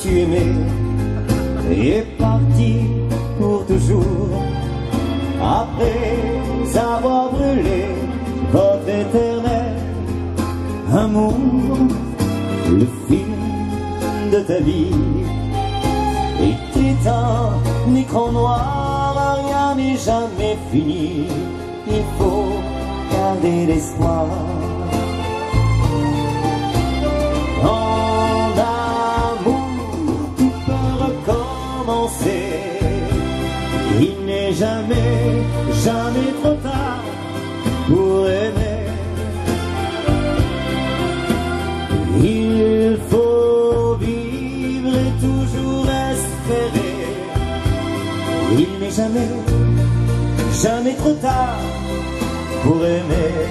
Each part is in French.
tu aimais est parti pour toujours. Après avoir brûlé votre éternel amour, le fil de ta vie était un écran noir, rien n'est jamais fini, il faut garder l'espoir. En amour, tout peut recommencer, il n'est jamais, jamais trop tard pour aimer. Il faut vivre et toujours espérer, il n'est jamais, jamais trop tard pour aimer.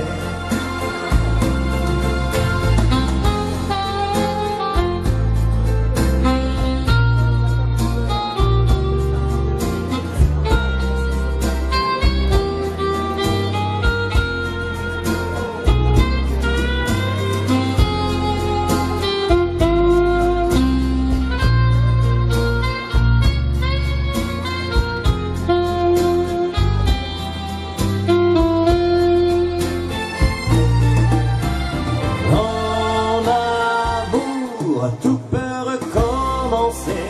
Tout peut recommencer,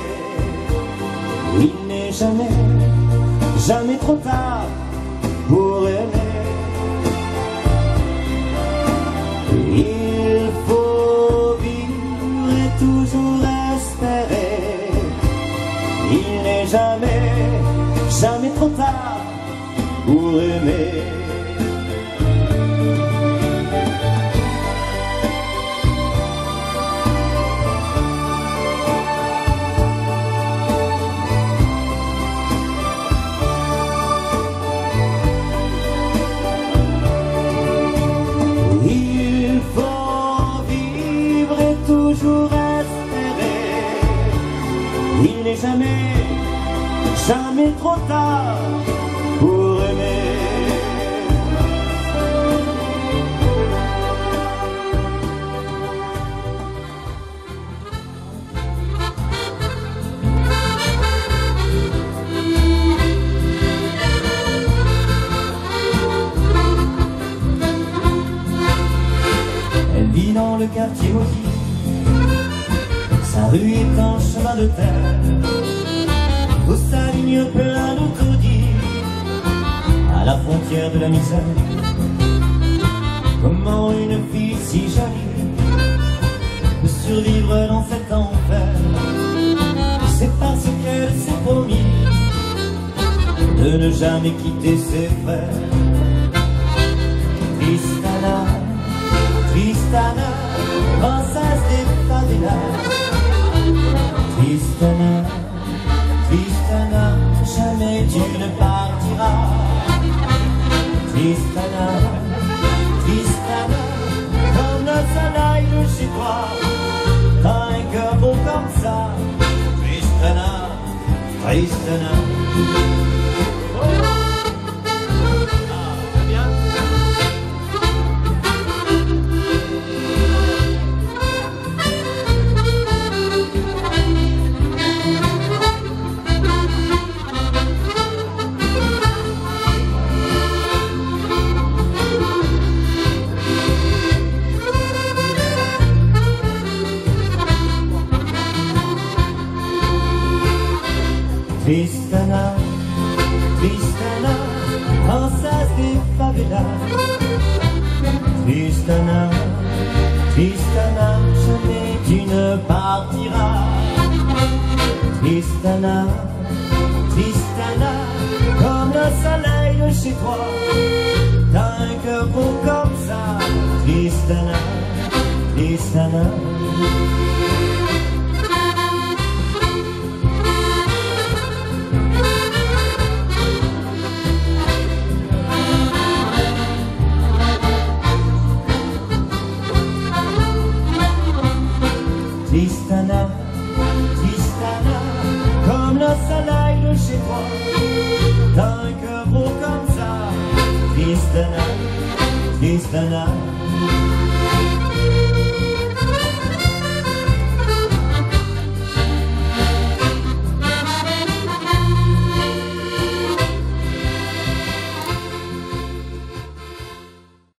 il n'est jamais, jamais trop tard pour aimer. Il faut vivre et toujours espérer, il n'est jamais, jamais trop tard pour aimer. Toujours espérer, il n'est jamais, jamais trop tard pour aimer. Elle vit dans le quartier maudit, sa rue est un chemin de terre, où s'aligne plein de taudis, à la frontière de la misère. Comment une fille si jolie peut survivre dans cet enfer? C'est parce qu'elle s'est promis de ne jamais quitter ses frères. Tristana, Tristana, princesse des favelas. Tristana, Tristana, jamais tu ne partiras. Tristana, Tristana, comme le soleil de chez toi, t'as un cœur beau comme ça. Tristana, Tristana. Tristana, Tristana, princesse des favelas. Tristana, Tristana, jamais tu ne partiras. Tristana, Tristana, comme le soleil de chez toi, t'as un cœur beau comme ça. Tristana, Tristana. Tristana, Tristana, comme le soleil de chez toi, t'as un cœur beau comme ça. Tristana, Tristana.